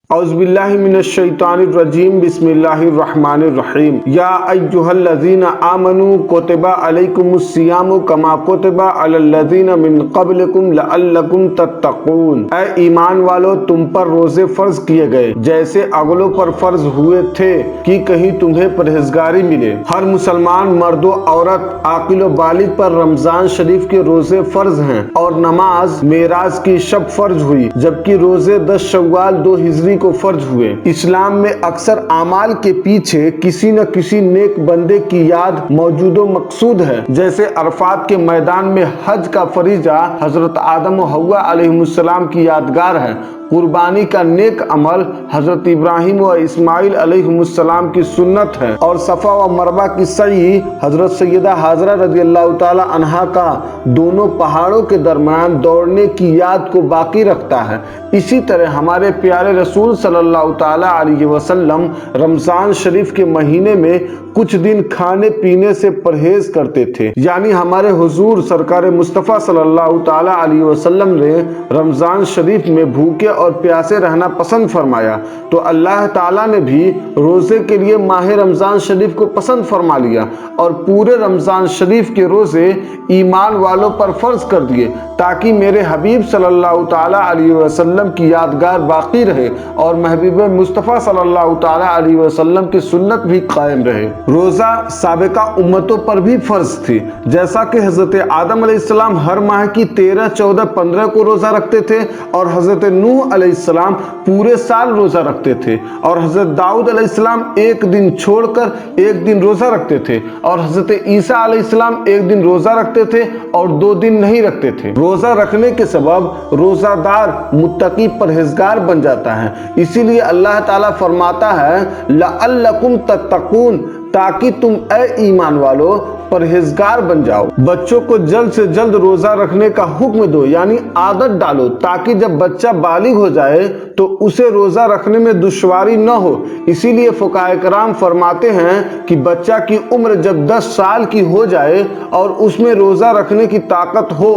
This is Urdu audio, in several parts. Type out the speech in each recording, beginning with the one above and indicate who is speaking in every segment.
Speaker 1: اعوذ باللہ من الشیطان الرجیم بسم اللہ الرحمن الرحیم یا ایہا الذین آمنوا کتب علیکم الصیام کما کتب علی الذین من قبلکم لعلکم تتقون، اے ایمان والو تم پر روزے فرض کیے گئے جیسے اگلوں پر فرض ہوئے تھے کہ کہیں تمہیں پرہیزگاری ملے۔ ہر مسلمان مرد و عورت عاقل و بالغ پر رمضان شریف کے روزے فرض ہیں اور نماز معراج کی شب فرض ہوئی، جبکہ روزے 10 شوال 2 ہجری کو فرض ہوئے۔ اسلام میں اکثر اعمال کے پیچھے کسی نہ کسی نیک بندے کی یاد موجود و مقصود ہے، جیسے عرفات کے میدان میں حج کا فریضہ حضرت آدم و حوا علیہ السلام کی یادگار ہے، قربانی کا نیک عمل حضرت ابراہیم و اسماعیل علیہ السلام کی سنت ہے، اور صفا و مروہ کی سعی حضرت سیدہ ہاجرہ رضی اللہ تعالی عنہا کا دونوں پہاڑوں کے درمیان دوڑنے کی یاد کو باقی رکھتا ہے۔ اسی طرح ہمارے پیارے رسول صلی اللہ تعالی علیہ وسلم رمضان شریف کے مہینے میں کچھ دن کھانے پینے سے پرہیز کرتے تھے، یعنی ہمارے حضور سرکار مصطفیٰ صلی اللہ تعالی علیہ وسلم نے رمضان شریف میں بھوکے اور پیاسے رہنا پسند فرمایا، تو اللہ تعالیٰ نے بھی روزے کے لیے ماہ رمضان شریف کو پسند فرما لیا اور پورے رمضان شریف کے روزے ایمان والوں پر فرض کر دیے، تاکہ میرے حبیب صلی اللہ تعالی علیہ وسلم کی یادگار باقی رہے اور محبوب مصطفیٰ صلی اللہ تعالی علیہ وسلم کی سنت بھی قائم رہے۔ روزہ سابقہ امتوں پر بھی فرض تھی، جیسا کہ حضرت آدم علیہ السلام ہر ماہ کی 13، 14، 15 کو روزہ رکھتے تھے، اور حضرت نوح علیہ السلام پورے سال روزہ رکھتے تھے، اور حضرت داؤد علیہ السلام ایک دن چھوڑ کر ایک دن روزہ رکھتے تھے، اور حضرت عیسیٰ علیہ السلام ایک دن روزہ رکھتے تھے اور 2 دن نہیں رکھتے تھے۔ روزہ رکھنے کے سبب روزہ دار متقی پرہیزگار بن جاتا ہے، اسی لیے اللہ تعالیٰ فرماتا ہے لعلکم تتقون، تاکہ تم اے ایمان والو پرہیزگار بن جاؤ۔ بچوں کو جلد سے جلد روزہ رکھنے کا حکم دو، یعنی عادت ڈالو، تاکہ جب بچہ بالغ ہو جائے تو اسے روزہ رکھنے میں دشواری نہ ہو۔ اسی لیے فقہاء کرام فرماتے ہیں کہ بچہ کی عمر جب 10 سال کی ہو جائے اور اس میں روزہ رکھنے کی طاقت ہو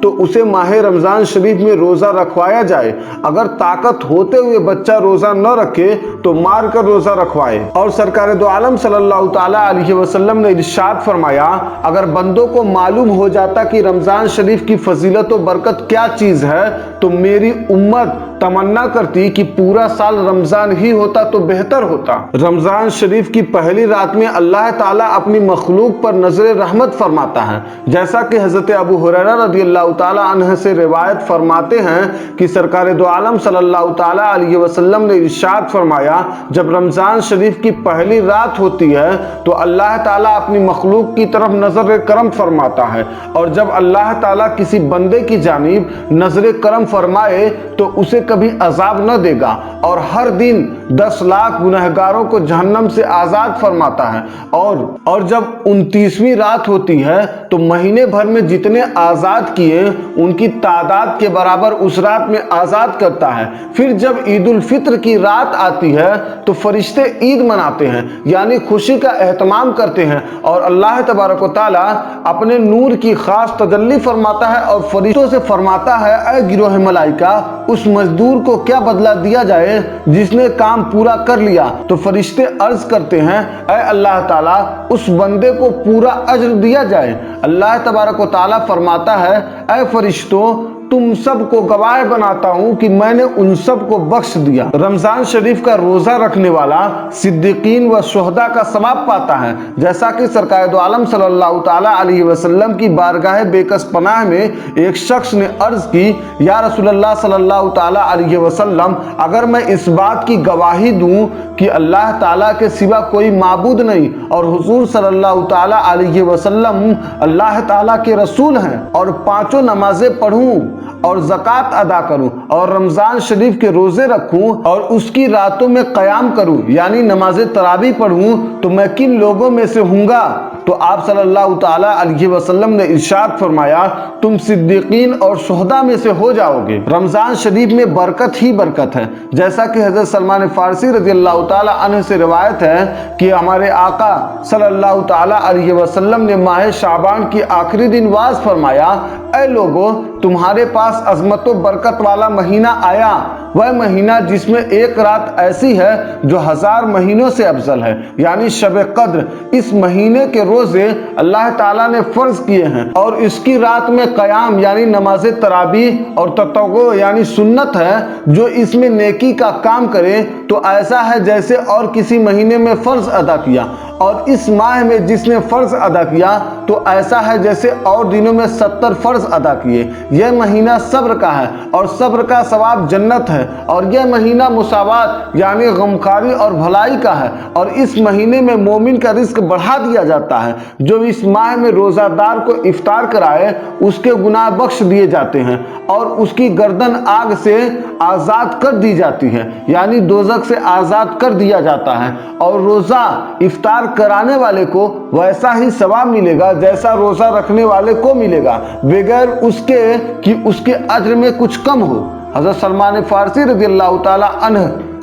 Speaker 1: تو اسے ماہ رمضان شریف میں روزہ رکھوایا جائے۔ اگر طاقت ہوتے ہوئے بچہ روزہ نہ رکھے تو مار کر روزہ رکھوائے۔ اور سرکار دو عالم صلی اللہ تعالی علیہ وسلم نے ارشاد فرمایا، اگر بندوں کو معلوم ہو جاتا کہ رمضان شریف کی فضیلت و برکت کیا چیز ہے تو میری امت تمنا کرتی کہ پورا سال رمضان ہی ہوتا تو بہتر ہوتا۔ رمضان شریف کی پہلی رات میں اللہ تعالیٰ اپنی مخلوق پر نظر رحمت فرماتا ہے، جیسا کہ حضرت ابو ہریرہ رضی اللہ تعالی عنہ سے روایت فرماتے ہیں کہ سرکار دو عالم صلی اللہ تعالی علیہ وسلم نے ارشاد فرمایا، جب رمضان شریف کی پہلی رات ہوتی ہے تو اللہ تعالیٰ اپنی مخلوق کی طرف نظر کرم فرماتا ہے، اور جب اللہ تعالیٰ کسی بندے کی جانب نظر کرم فرمائے تو اسے کبھی عذاب نہ دے گا، اور ہر دن 10 لاکھ گنہگاروں کو جہنم سے آزاد فرماتا ہے، اور جب 29ویں رات ہوتی ہے تو مہینے بھر میں جتنے آزاد کیے ان کی تعداد کے برابر اس رات میں آزاد کرتا ہے۔ پھر جب عید الفطر کی رات آتی ہے تو فرشتے عید مناتے ہیں، یعنی خوشی کا اہتمام کرتے ہیں، اور اللہ تبارک و تعالیٰ اپنے نور کی خاص تجلی فرماتا ہے اور فرشتوں سے فرماتا ہے، اے گروہ ملائکہ، اس مزدور کو کیا بدلہ دیا جائے جس نے کام پورا کر لیا؟ تو فرشتے عرض کرتے ہیں، اے اللہ تعالیٰ، اس بندے کو پورا اجر دیا جائے۔ اللہ تبارک و تعالیٰ فرماتا ہے، اے فرشتوں، تم سب کو گواہ بناتا ہوں کہ میں نے ان سب کو بخش دیا۔ رمضان شریف کا روزہ رکھنے والا صدیقین و شہداء کا ثواب پاتا ہے، جیسا کہ سرکار دو عالم صلی اللہ تعالی علیہ وسلم کی بارگاہ بیکس پناہ میں ایک شخص نے عرض کی، یا رسول اللہ صلی اللہ تعالی علیہ وسلم، اگر میں اس بات کی گواہی دوں کہ اللہ تعالیٰ کے سوا کوئی معبود نہیں اور حضور صلی اللہ تعالی علیہ وسلم اللہ تعالیٰ کے رسول ہیں، اور 5 نمازیں پڑھوں اور زکوٰۃ ادا کروں اور رمضان شریف کے روزے رکھوں اور اس کی راتوں میں قیام کروں، یعنی نماز تراویح پڑھوں، تو میں کن لوگوں میں سے ہوں گا؟ تو آپ صلی اللہ تعالی علیہ وسلم نے ارشاد فرمایا تم صدیقین اور شہداء میں سے ہو جاؤ گے۔ رمضان شریف میں برکت ہی برکت ہے، جیسا کہ حضرت سلمان فارسی رضی اللہ تعالی عنہ سے روایت ہے کہ ہمارے آقا صلی اللہ تعالی علیہ وسلم نے ماہ شعبان کی آخری دن واز فرمایا، اے لوگو تمہارے پاس عظمت و برکت والا مہینہ آیا، وہ مہینہ جس میں ایک رات ایسی ہے جو 1000 مہینوں سے افضل ہے، یعنی شب قدر۔ اس مہینے کے روزے اللہ تعالیٰ نے فرض کیے ہیں اور اس کی رات میں قیام یعنی نماز تراویح اور تطوع یعنی سنت ہے۔ جو اس میں نیکی کا کام کرے تو ایسا ہے جیسے اور کسی مہینے میں فرض ادا کیا، اور اس ماہ میں جس نے فرض ادا کیا تو ایسا ہے جیسے اور دنوں میں 70 فرض ادا کیے۔ یہ مہینہ صبر کا ہے اور صبر کا ثواب جنت ہے، اور یہ مہینہ مساوات یعنی غمخواری اور بھلائی کا ہے، اور اس مہینے میں مومن کا رزق بڑھا دیا جاتا ہے۔ جو اس ماہ میں روزہ دار کو افطار کرائے اس کے گناہ بخش دیے جاتے ہیں اور اس کی گردن آگ سے آزاد کر دی جاتی ہے، یعنی دوزخ سے آزاد کر دیا جاتا ہے، اور روزہ افطار کرانے والے کو ویسا ہی ثواب ملے گا جیسا روزہ رکھنے والے کو ملے گا، بغیر اس کے کہ اس کے اجر میں کچھ کم ہو۔ حضرت سلمان فارسی رضی اللہ تعالی عنہ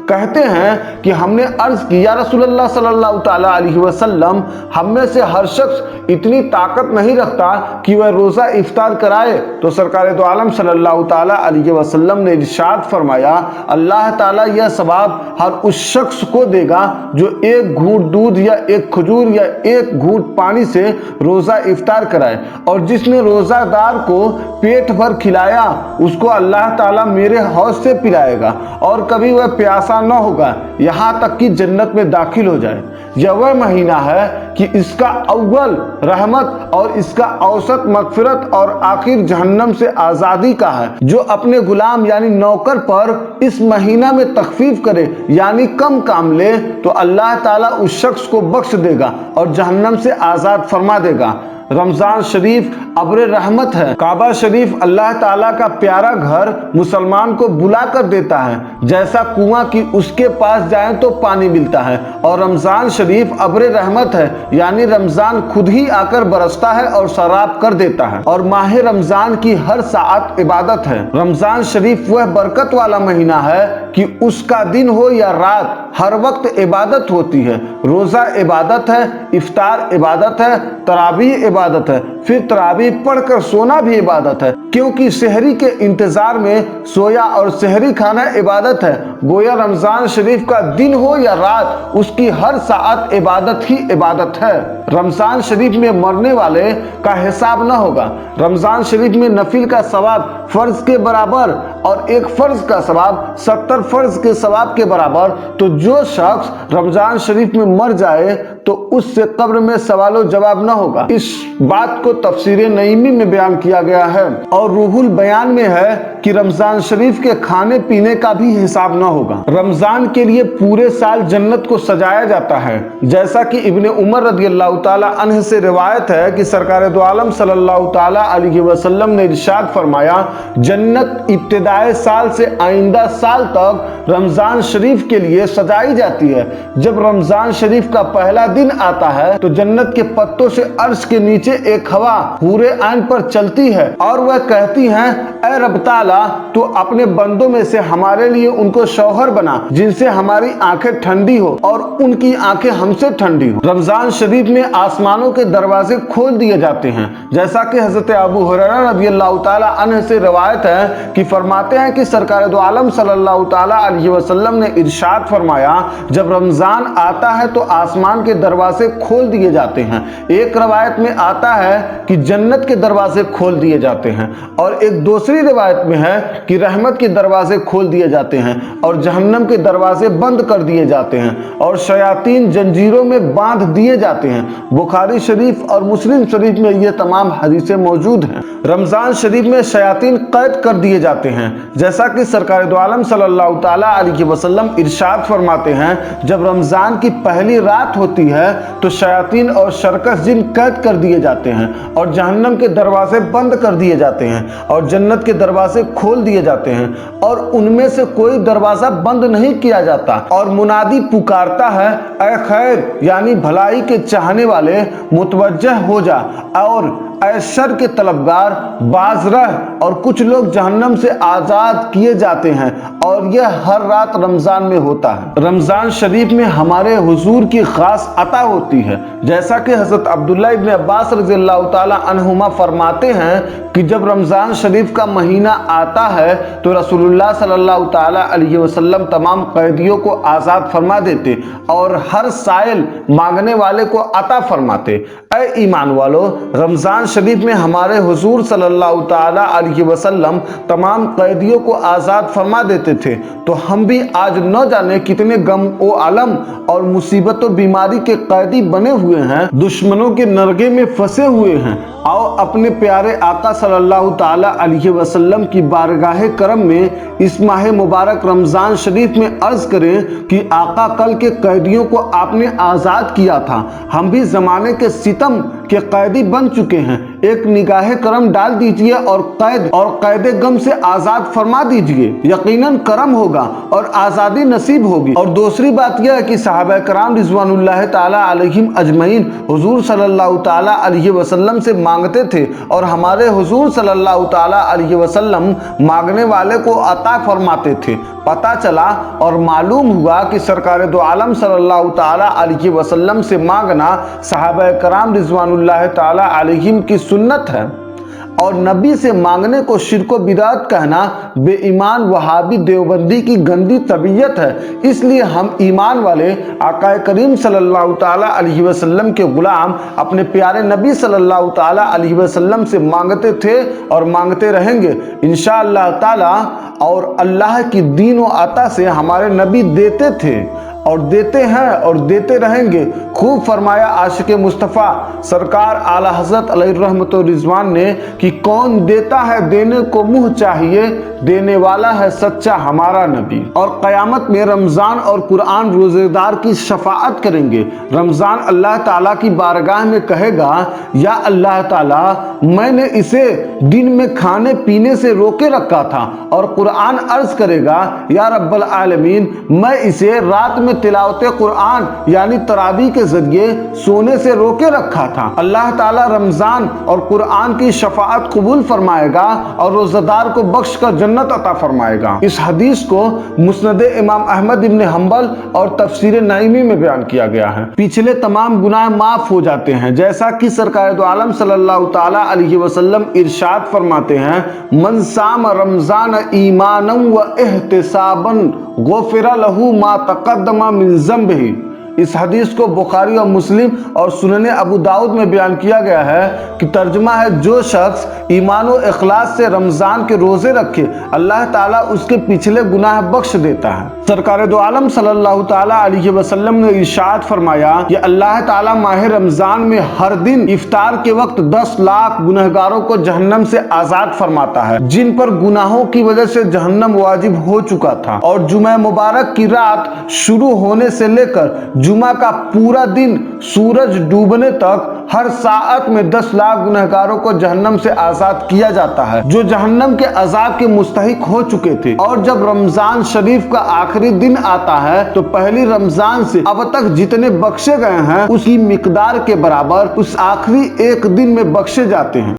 Speaker 1: کہتے ہیں کہ ہم نے عرض کی یا رسول اللہ صلی اللہ تعالی علیہ وسلم، ہم میں سے ہر شخص اتنی طاقت نہیں رکھتا کہ وہ روزہ افطار کرائے، تو سرکار دو عالم صلی اللہ تعالی علیہ وسلم نے ارشاد فرمایا اللہ تعالیٰ یہ ثواب ہر اس شخص کو دے گا جو ایک گھونٹ دودھ یا ایک کھجور یا ایک گھونٹ پانی سے روزہ افطار کرائے، اور جس نے روزہ دار کو پیٹ بھر کھلایا اس کو اللہ تعالیٰ میرے حوض سے پلائے گا، اور کبھی وہ پیاسا نہ ہوگا یہاں تک کہ جنت میں داخل ہو جائے۔ یہ وہ مہینہ ہے کہ اس کا اول رحمت اور اس کا اوسط مغفرت اور آخر جہنم سے آزادی کا ہے۔ جو اپنے غلام یعنی نوکر پر اس مہینہ میں تخفیف کرے یعنی کم کام لے تو اللہ تعالیٰ اس شخص کو بخش دے گا اور جہنم سے آزاد فرما دے گا۔ رمضان شریف ابر رحمت ہے۔ کعبہ شریف اللہ تعالیٰ کا پیارا گھر مسلمان کو بلا کر دیتا ہے، جیسا کنواں کی اس کے پاس جائیں تو پانی ملتا ہے، اور رمضان شریف ابر رحمت ہے، یعنی رمضان خود ہی آ کر برستا ہے اور سراب کر دیتا ہے، اور ماہ رمضان کی ہر ساعت عبادت ہے۔ رمضان شریف وہ برکت والا مہینہ ہے کہ اس کا دن ہو یا رات ہر وقت عبادت ہوتی ہے۔ روزہ عبادت ہے، افطار عبادت ہے، تراویح عبادت ہے، پھر تراویح پڑھ کر سونا بھی عبادت ہے، کیونکہ سحری کے انتظار میں سویا اور سحری کھانا عبادت ہے۔ گویا رمضان شریف کا دن ہو یا رات اس کی ہر ساعت عبادت ہی عبادت ہے۔ رمضان شریف میں مرنے والے کا حساب نہ ہوگا۔ رمضان شریف میں نفل کا ثواب فرض کے برابر اور ایک فرض کا ثواب 70 فرض کے ثواب کے برابر۔ تو جو شخص رمضان شریف میں مر جائے تو اس سے قبر میں سوال و جواب نہ ہوگا۔ اس بات کو تفسیر نعیمی میں بیان کیا گیا ہے، اور روح البیان میں ہے کہ رمضان شریف کے کھانے پینے کا بھی حساب نہ ہوگا۔ رمضان کے لیے پورے سال جنت کو سجایا جاتا ہے، جیسا کہ ابن عمر رضی اللہ تعالی عنہ سے روایت ہے کہ سرکار دو عالم صلی اللہ تعالی علیہ وسلم نے ارشاد فرمایا جنت ابتدائے سال سے آئندہ سال تک رمضان شریف کے لیے سجائی جاتی ہے۔ جب رمضان شریف کا پہلا دن آتا ہے تو جنت کے پتوں سے عرش کے نیچے ایک ہوا حور عین پر چلتی ہے اور وہ کہتی ہیں اے رب تعالیٰ تو اپنے بندوں میں سے ہمارے لیے ان کو شوہر بنا جن سے ہماری آنکھیں ٹھنڈی ہو اور ان کی آنکھیں ہم سے ٹھنڈی ہو۔ رمضان شریف میں آسمانوں کے دروازے کھول دیے جاتے ہیں، جیسا کہ حضرت ابو ہریرہ رضی اللہ تعالی عنہ سے روایت ہے کہ فرماتے ہیں کہ سرکار دو عالم صلی اللہ تعالی علیہ وسلم نے ارشاد فرمایا جب رمضان آتا ہے تو آسمان کے دروازے کھول دیے جاتے ہیں۔ ایک روایت میں آتا ہے کہ جنت کے دروازے کھول دیے جاتے ہیں، اور ایک دوسری روایت میں ہے کہ رحمت کے دروازے کھول دیے جاتے ہیں اور جہنم کے دروازے بند کر دیے جاتے ہیں اور شیاطین جنجیروں میں باندھ دیے جاتے ہیں۔ بخاری شریف اور مسلم شریف میں یہ تمام حدیثیں موجود ہیں۔ رمضان شریف میں شیاطین قید کر دیے جاتے ہیں جیسا کہ سرکار دو عالم صلی اللہ تعالیٰ علیہ وسلم ارشاد فرماتے ہیں، جب رمضان کی پہلی رات ہوتی ہے تو شیاطین اور شرکس جن قید کر دیے جاتے ہیں اور جہنم کے دروازے بند کر دیے جاتے ہیں اور جنت کے دروازے کھول دیے جاتے ہیں اور ان میں سے کوئی دروازہ بند نہیں کیا جاتا، اور منادی پکارتا ہے، اے خیر یعنی بھلائی کے چاہنے والے متوجہ ہو جا، اور اے شر کے طلبگار باز رہ، اور کچھ لوگ جہنم سے آزاد کیے جاتے ہیں، اور یہ ہر رات رمضان میں ہوتا ہے۔ رمضان شریف میں ہمارے حضور کی خاص عطا ہوتی ہے، جیسا کہ حضرت عبداللہ ابن عباس رضی اللہ تعالی عنہما فرماتے ہیں کہ جب رمضان شریف کا مہینہ آتا ہے تو رسول اللہ صلی اللہ تعالی علیہ وسلم تمام قیدیوں کو آزاد فرما دیتے اور ہر سائل مانگنے والے کو عطا فرماتے۔ اے ایمان والو، رمضان شریف میں ہمارے حضور صلی اللہ تعالی علیہ وسلم تمام قیدیوں کو آزاد فرما دیتے تھے، تو ہم بھی آج نہ جانے کتنے غم و علم اور مصیبت و بیماری کے قیدی بنے ہوئے ہیں، دشمنوں کے نرغے میں پھنسے ہوئے ہیں۔ آؤ اپنے پیارے آقا صلی اللہ تعالی علیہ وسلم کی بارگاہ کرم میں اس ماہ مبارک رمضان شریف میں عرض کریں کہ آقا کل کے قیدیوں کو آپ نے آزاد کیا تھا، ہم بھی زمانے کے ستم کے قیدی بن چکے ہیں، ایک نگاہ کرم ڈال دیجئے اور قید غم سے آزاد فرما دیجئے، یقیناً کرم ہوگا اور آزادی نصیب ہوگی۔ اور دوسری بات یہ ہے کہ صحابہ کرام رضوان اللہ تعالی علیہم اجمعین حضور صلی اللہ تعالی علیہ وسلم سے مانگتے تھے اور ہمارے حضور صلی اللہ تعالی علیہ وسلم مانگنے والے کو عطا فرماتے تھے۔ پتہ چلا اور معلوم ہوا کہ سرکار دو عالم صلی اللہ تعالی علیہ وسلم سے مانگنا صحابہ کرام رضوان اللہ تعالی علیہم کی سنت ہے، اور نبی سے مانگنے کو شرک و بدعت کہنا بے ایمان وہابی دیوبندی کی گندی طبیعت ہے۔ اس لیے ہم ایمان والے آقا کریم صلی اللہ تعالی علیہ وسلم کے غلام اپنے پیارے نبی صلی اللہ تعالی علیہ وسلم سے مانگتے تھے اور مانگتے رہیں گے انشاءاللہ تعالی، اور اللہ کی دین و عطا سے ہمارے نبی دیتے تھے اور دیتے ہیں اور دیتے رہیں گے۔ خوب فرمایا عاشق مصطفیٰ سرکار اعلی حضرت علیہ الرحمت و رضوان نے کہ کون دیتا ہے دینے کو منہ چاہیے، دینے والا ہے سچا ہمارا نبی۔ اور قیامت میں رمضان اور قرآن روزے دار کی شفاعت کریں گے۔ رمضان اللہ تعالیٰ کی بارگاہ میں کہے گا، یا اللہ تعالیٰ میں نے اسے دن میں کھانے پینے سے روکے رکھا تھا، اور قرآن عرض کرے گا، یا رب العالمین میں اسے رات میں تلاوت قرآن یعنی تراویح کے ذریعے سونے سے روکے رکھا تھا۔ اللہ تعالیٰ رمضان اور قرآن کی شفاعت قبول فرمائے گا اور روزہ دار کو بخش کر جنت عطا فرمائے گا۔ اس حدیث کو مسند امام احمد ابن حنبل اور تفسیر نعیمی میں بیان کیا گیا ہے۔ پچھلے تمام گناہ معاف ہو جاتے ہیں، جیسا کہ سرکار دو عالم صلی اللہ تعالی علیہ وسلم ارشاد فرماتے ہیں، من صام رمضان ایمانا و احتسابا غفر له ما تقدم من ذنبه۔ اس حدیث کو بخاری اور مسلم اور سنن ابو داؤد میں بیان کیا گیا ہے کہ ترجمہ ہے، جو شخص ایمان و اخلاص سے رمضان کے روزے رکھے اللہ تعالیٰ اس کے پچھلے گناہ بخش دیتا ہے۔ سرکار دو عالم صلی اللہ تعالی علیہ وسلم نے ارشاد فرمایا کہ اللہ تعالیٰ ماہ رمضان میں ہر دن افطار کے وقت 10 لاکھ گنہگاروں کو جہنم سے آزاد فرماتا ہے جن پر گناہوں کی وجہ سے جہنم واجب ہو چکا تھا، اور جمعہ مبارک کی رات شروع ہونے سے لے کر جمعہ کا پورا دن سورج ڈوبنے تک ہر ساعت میں 10 لاکھ گنہگاروں کو جہنم سے آزاد کیا جاتا ہے جو جہنم کے عذاب کے مستحق ہو چکے تھے۔ اور جب رمضان شریف کا آخری دن آتا ہے تو پہلی رمضان سے اب تک جتنے بخشے گئے ہیں اس کی مقدار کے برابر اس آخری ایک دن میں بخشے جاتے ہیں۔